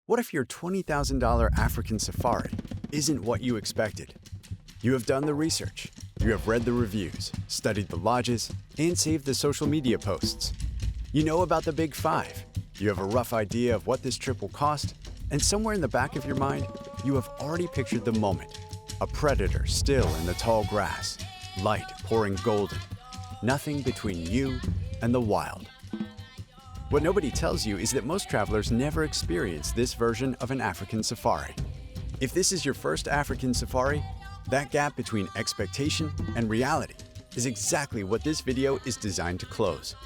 What if your $20,000 African safari isn't what you expected? You have done the research, you have read the reviews, studied the lodges, and saved the social media posts. You know about the Big Five, you have a rough idea of what this trip will cost, and somewhere in the back of your mind, you have already pictured the moment. A predator still in the tall grass, light pouring golden, nothing between you and the wild. What nobody tells you is that most travelers never experience this version of an African safari. If this is your first African safari, that gap between expectation and reality is exactly what this video is designed to close.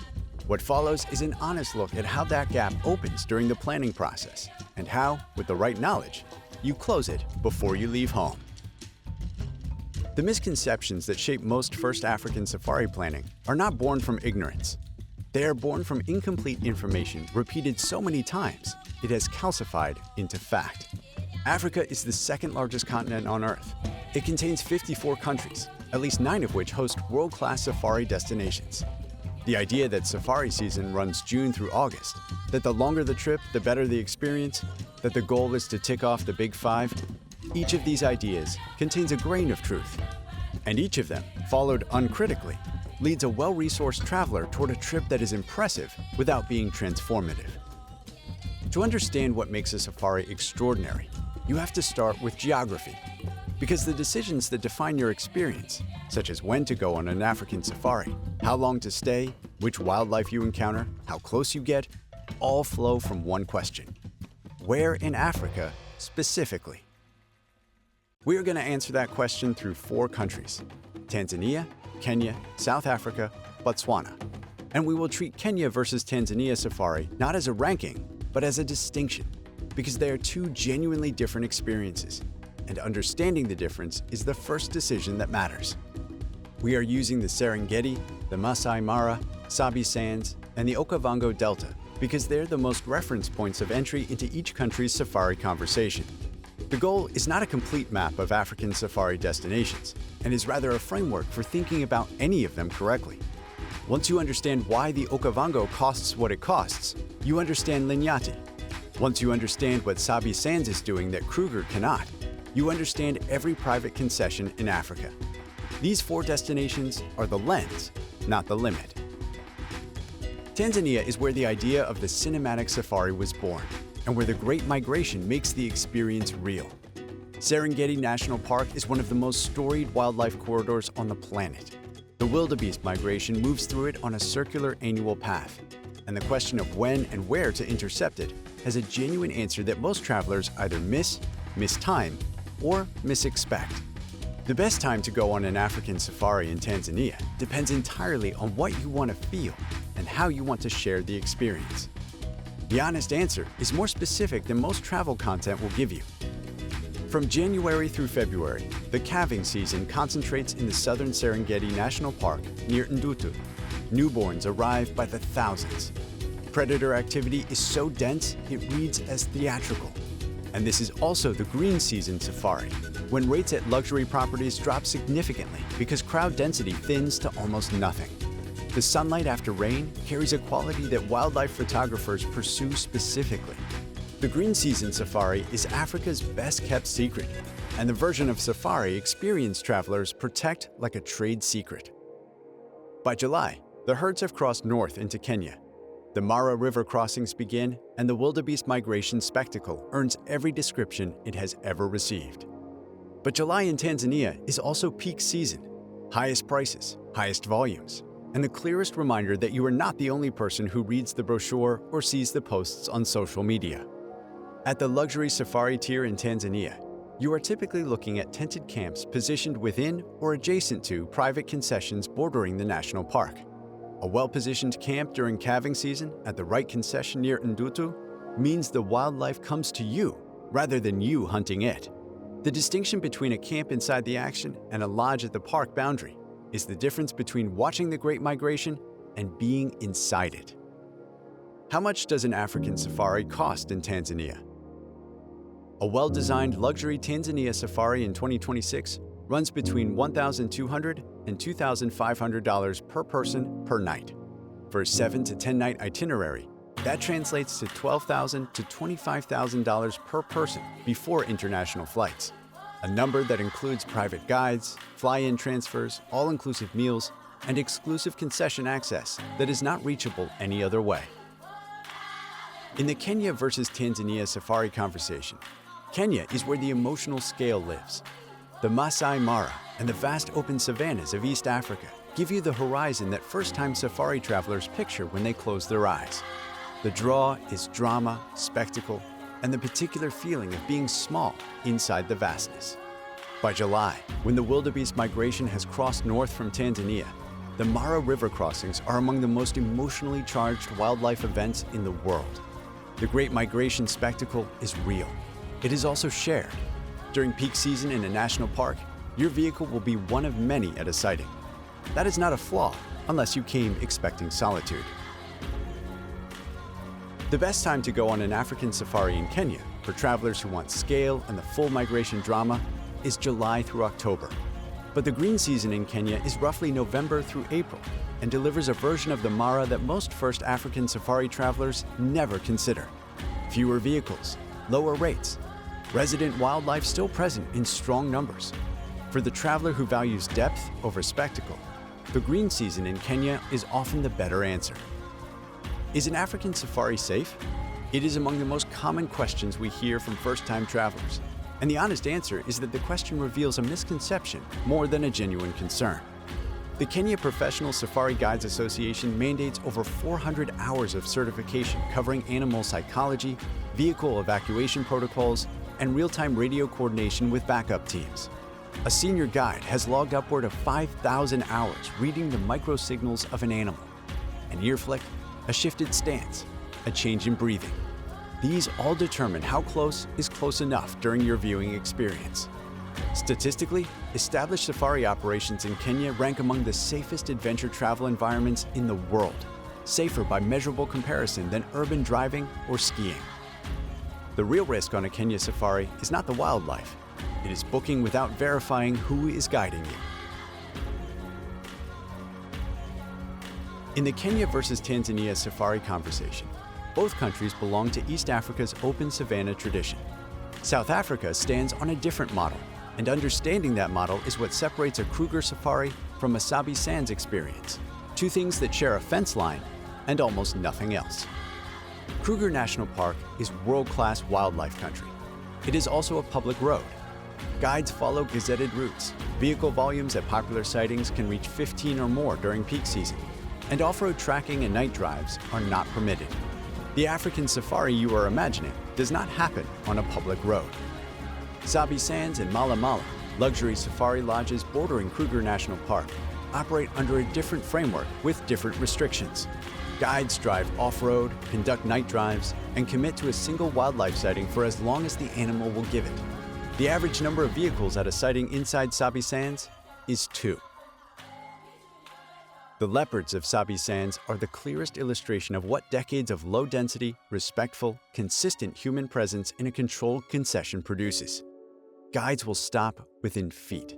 What follows is an honest look at how that gap opens during the planning process and how, with the right knowledge, you close it before you leave home. The misconceptions that shape most first African safari planning are not born from ignorance. They are born from incomplete information repeated so many times, it has calcified into fact. Africa is the second largest continent on Earth. It contains 54 countries, at least 9 of which host world-class safari destinations. The idea that safari season runs June through August, that the longer the trip, the better the experience, that the goal is to tick off the Big Five, each of these ideas contains a grain of truth. And each of them, followed uncritically, leads a well-resourced traveler toward a trip that is impressive without being transformative. To understand what makes a safari extraordinary, you have to start with geography. Because the decisions that define your experience, such as when to go on an African safari, how long to stay, which wildlife you encounter, how close you get, all flow from one question. Where in Africa, specifically? We are going to answer that question through 4 countries: Tanzania, Kenya, South Africa, Botswana. And we will treat Kenya versus Tanzania safari not as a ranking, but as a distinction, because they are 2 genuinely different experiences, and understanding the difference is the first decision that matters. We are using the Serengeti, the Masai Mara, Sabi Sands, and the Okavango Delta because they're the most reference points of entry into each country's safari conversation. The goal is not a complete map of African safari destinations, and is rather a framework for thinking about any of them correctly. Once you understand why the Okavango costs what it costs, you understand Linyati. Once you understand what Sabi Sands is doing that Kruger cannot, you understand every private concession in Africa. These 4 destinations are the lens, not the limit. Tanzania is where the idea of the cinematic safari was born, and where the Great Migration makes the experience real. Serengeti National Park is one of the most storied wildlife corridors on the planet. The wildebeest migration moves through it on a circular annual path, and the question of when and where to intercept it has a genuine answer that most travelers either mistime, or misexpect. The best time to go on an African safari in Tanzania depends entirely on what you want to feel and how you want to share the experience. The honest answer is more specific than most travel content will give you. From January through February, the calving season concentrates in the southern Serengeti National Park near Ndutu. Newborns arrive by the thousands. Predator activity is so dense it reads as theatrical. And this is also the green season safari, when rates at luxury properties drop significantly because crowd density thins to almost nothing. The sunlight after rain carries a quality that wildlife photographers pursue specifically. The green season safari is Africa's best-kept secret, and the version of safari experienced travelers protect like a trade secret. By July, the herds have crossed north into Kenya. The Mara River crossings begin, and the wildebeest migration spectacle earns every description it has ever received. But July in Tanzania is also peak season, highest prices, highest volumes, and the clearest reminder that you are not the only person who reads the brochure or sees the posts on social media. At the luxury safari tier in Tanzania, you are typically looking at tented camps positioned within or adjacent to private concessions bordering the national park. A well-positioned camp during calving season at the right concession near Ndutu means the wildlife comes to you rather than you hunting it. The distinction between a camp inside the action and a lodge at the park boundary is the difference between watching the Great Migration and being inside it. How much does an African safari cost in Tanzania? A well-designed luxury Tanzania safari in 2026 runs between $1,200 and $2,500 per person per night. For a 7 to 10 night itinerary, That translates to $12,000 to $25,000 per person before international flights, a number that includes private guides, fly-in transfers, all-inclusive meals, and exclusive concession access that is not reachable any other way. In the Kenya versus Tanzania safari conversation, Kenya is where the emotional scale lives. The Masai Mara and the vast open savannas of East Africa give you the horizon that first-time safari travelers picture when they close their eyes. The draw is drama, spectacle, and the particular feeling of being small inside the vastness. By July, when the wildebeest migration has crossed north from Tanzania, the Mara River crossings are among the most emotionally charged wildlife events in the world. The Great Migration spectacle is real. It is also shared. During peak season in a national park, your vehicle will be one of many at a sighting. That is not a flaw, unless you came expecting solitude. The best time to go on an African safari in Kenya for travelers who want scale and the full migration drama is July through October. But the green season in Kenya is roughly November through April and delivers a version of the Mara that most first African safari travelers never consider. Fewer vehicles, lower rates, resident wildlife still present in strong numbers. For the traveler who values depth over spectacle, the green season in Kenya is often the better answer. Is an African safari safe? It is among the most common questions we hear from first-time travelers. And the honest answer is that the question reveals a misconception more than a genuine concern. The Kenya Professional Safari Guides Association mandates over 400 hours of certification covering animal psychology, vehicle evacuation protocols, and real-time radio coordination with backup teams. A senior guide has logged upward of 5,000 hours reading the microsignals of an animal. An ear flick, a shifted stance, a change in breathing. These all determine how close is close enough during your viewing experience. Statistically, established safari operations in Kenya rank among the safest adventure travel environments in the world, safer by measurable comparison than urban driving or skiing. The real risk on a Kenya safari is not the wildlife. It is booking without verifying who is guiding you. In the Kenya versus Tanzania safari conversation, both countries belong to East Africa's open savanna tradition. South Africa stands on a different model, and understanding that model is what separates a Kruger safari from a Sabi Sands experience, two things that share a fence line and almost nothing else. Kruger National Park is world-class wildlife country. It is also a public road. Guides follow gazetted routes. Vehicle volumes at popular sightings can reach 15 or more during peak season, and off-road tracking and night drives are not permitted. The African safari you are imagining does not happen on a public road. Sabi Sands and Mala Mala, luxury safari lodges bordering Kruger National Park, operate under a different framework with different restrictions. Guides drive off-road, conduct night drives, and commit to a single wildlife sighting for as long as the animal will give it. The average number of vehicles at a sighting inside Sabi Sands is 2. The leopards of Sabi Sands are the clearest illustration of what decades of low-density, respectful, consistent human presence in a controlled concession produces. Guides will stop within feet.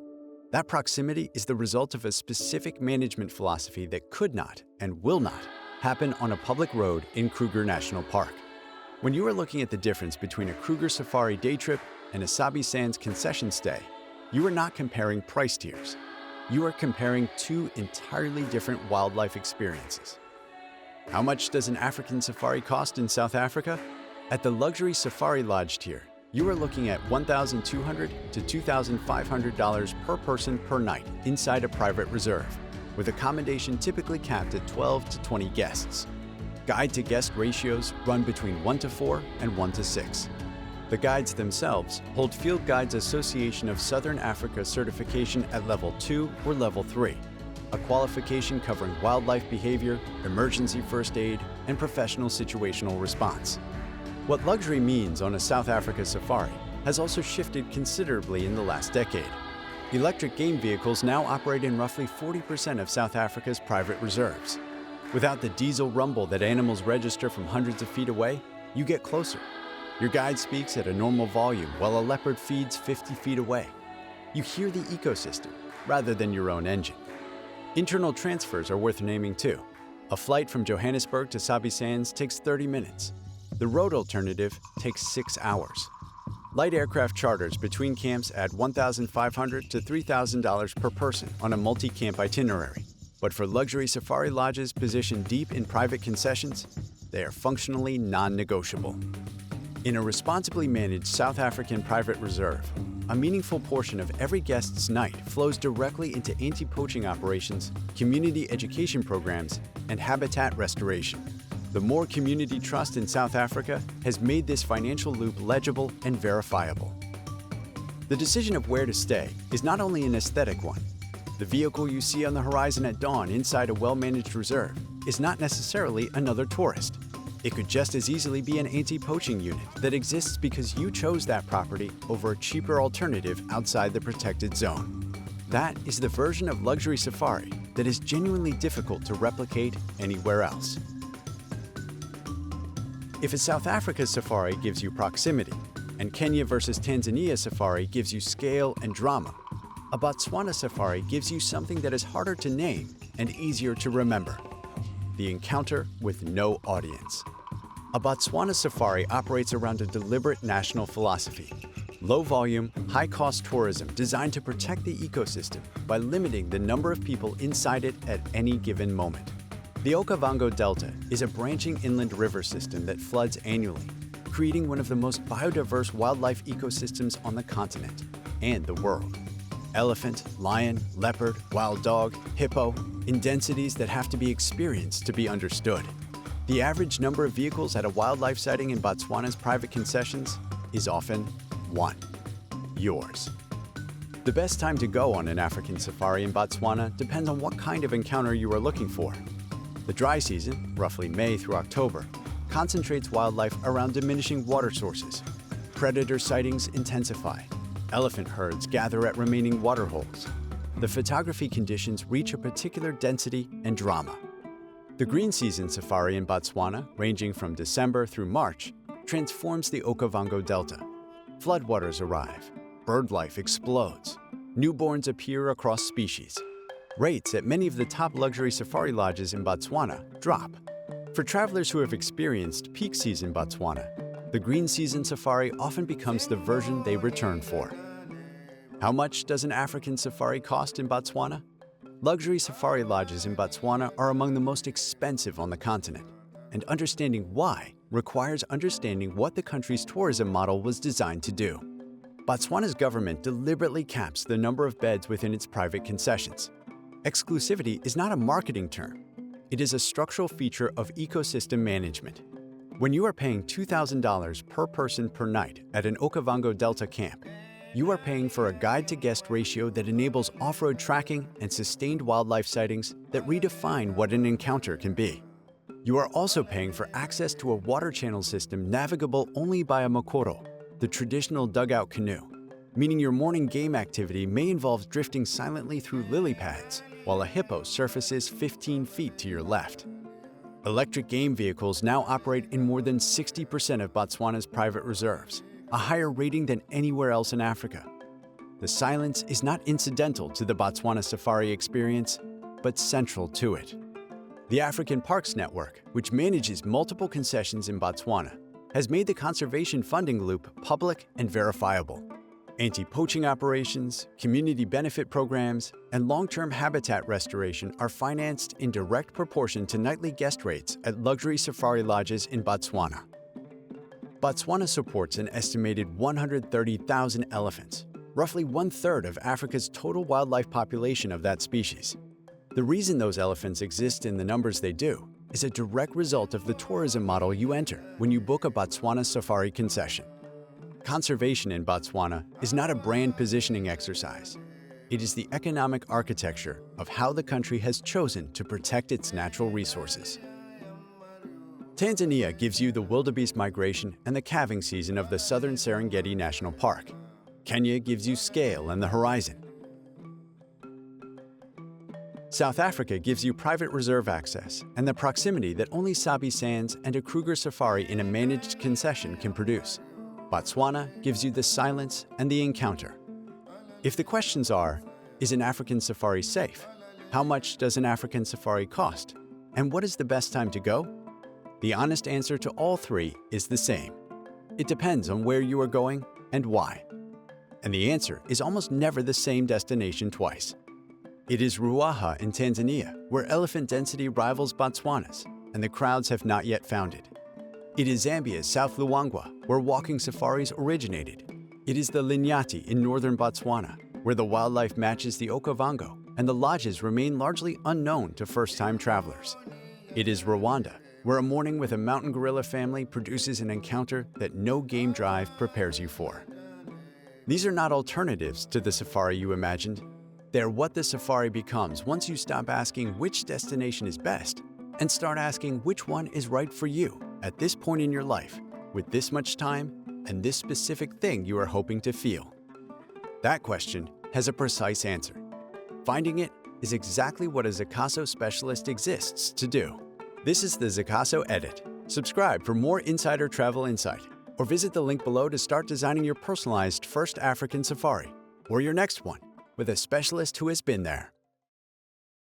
That proximity is the result of a specific management philosophy that could not and will not happen on a public road in Kruger National Park. When you are looking at the difference between a Kruger safari day trip and a Sabi Sands concession stay, you are not comparing price tiers. You are comparing two entirely different wildlife experiences. How much does an African safari cost in South Africa? At the luxury safari lodge tier, you are looking at $1,200 to $2,500 per person per night inside a private reserve, with accommodation typically capped at 12 to 20 guests. Guide-to-guest ratios run between 1:4 and 1:6. The guides themselves hold Field Guides Association of Southern Africa certification at Level 2 or Level 3, a qualification covering wildlife behavior, emergency first aid, and professional situational response. What luxury means on a South Africa safari has also shifted considerably in the last decade. Electric game vehicles now operate in roughly 40% of South Africa's private reserves. Without the diesel rumble that animals register from hundreds of feet away, you get closer. Your guide speaks at a normal volume while a leopard feeds 50 feet away. You hear the ecosystem rather than your own engine. Internal transfers are worth naming too. A flight from Johannesburg to Sabi Sands takes 30 minutes. The road alternative takes 6 hours. Light aircraft charters between camps add $1,500 to $3,000 per person on a multi-camp itinerary. But for luxury safari lodges positioned deep in private concessions, they are functionally non-negotiable. In a responsibly managed South African private reserve, a meaningful portion of every guest's night flows directly into anti-poaching operations, community education programs, and habitat restoration. The more community trust in South Africa has made this financial loop legible and verifiable. The decision of where to stay is not only an aesthetic one. The vehicle you see on the horizon at dawn inside a well-managed reserve is not necessarily another tourist. It could just as easily be an anti-poaching unit that exists because you chose that property over a cheaper alternative outside the protected zone. That is the version of luxury safari that is genuinely difficult to replicate anywhere else. If a South Africa safari gives you proximity, and Kenya versus Tanzania safari gives you scale and drama, a Botswana safari gives you something that is harder to name and easier to remember: the encounter with no audience. A Botswana safari operates around a deliberate national philosophy: low-volume, high-cost tourism designed to protect the ecosystem by limiting the number of people inside it at any given moment. The Okavango Delta is a branching inland river system that floods annually, creating one of the most biodiverse wildlife ecosystems on the continent and the world. Elephant, lion, leopard, wild dog, hippo, in densities that have to be experienced to be understood. The average number of vehicles at a wildlife sighting in Botswana's private concessions is often one: yours. The best time to go on an African safari in Botswana depends on what kind of encounter you are looking for. The dry season, roughly May through October, concentrates wildlife around diminishing water sources. Predator sightings intensify. Elephant herds gather at remaining waterholes. The photography conditions reach a particular density and drama. The green season safari in Botswana, ranging from December through March, transforms the Okavango Delta. Floodwaters arrive. Bird life explodes. Newborns appear across species. Rates at many of the top luxury safari lodges in Botswana drop. For travelers who have experienced peak season Botswana, the green season safari often becomes the version they return for. How much does an African safari cost in Botswana? Luxury safari lodges in Botswana are among the most expensive on the continent, and understanding why requires understanding what the country's tourism model was designed to do. Botswana's government deliberately caps the number of beds within its private concessions. Exclusivity is not a marketing term. It is a structural feature of ecosystem management. When you are paying $2,000 per person per night at an Okavango Delta camp, you are paying for a guide-to-guest ratio that enables off-road tracking and sustained wildlife sightings that redefine what an encounter can be. You are also paying for access to a water channel system navigable only by a mokoro, the traditional dugout canoe, meaning your morning game activity may involve drifting silently through lily pads while a hippo surfaces 15 feet to your left. Electric game vehicles now operate in more than 60% of Botswana's private reserves, a higher rating than anywhere else in Africa. The silence is not incidental to the Botswana safari experience, but central to it. The African Parks Network, which manages multiple concessions in Botswana, has made the conservation funding loop public and verifiable. Anti-poaching operations, community benefit programs, and long-term habitat restoration are financed in direct proportion to nightly guest rates at luxury safari lodges in Botswana. Botswana supports an estimated 130,000 elephants, roughly one-third of Africa's total wildlife population of that species. The reason those elephants exist in the numbers they do is a direct result of the tourism model you enter when you book a Botswana safari concession. Conservation in Botswana is not a brand positioning exercise. It is the economic architecture of how the country has chosen to protect its natural resources. Tanzania gives you the wildebeest migration and the calving season of the southern Serengeti National Park. Kenya gives you scale and the horizon. South Africa gives you private reserve access and the proximity that only Sabi Sands and a Kruger safari in a managed concession can produce. Botswana gives you the silence and the encounter. If the questions are, is an African safari safe? How much does an African safari cost? And what is the best time to go? The honest answer to all three is the same. It depends on where you are going and why. And the answer is almost never the same destination twice. It is Ruaha in Tanzania, where elephant density rivals Botswana's, and the crowds have not yet found it. It is Zambia's South Luangwa, where walking safaris originated. It is the Linyati in northern Botswana, where the wildlife matches the Okavango, and the lodges remain largely unknown to first-time travelers. It is Rwanda, where a morning with a mountain gorilla family produces an encounter that no game drive prepares you for. These are not alternatives to the safari you imagined. They're what the safari becomes once you stop asking which destination is best and start asking which one is right for you at this point in your life, with this much time and this specific thing you are hoping to feel. That question has a precise answer. Finding it is exactly what a Zicasso specialist exists to do. This is the Zicasso Edit. Subscribe for more insider travel insight, or visit the link below to start designing your personalized first African safari, or your next one, with a specialist who has been there.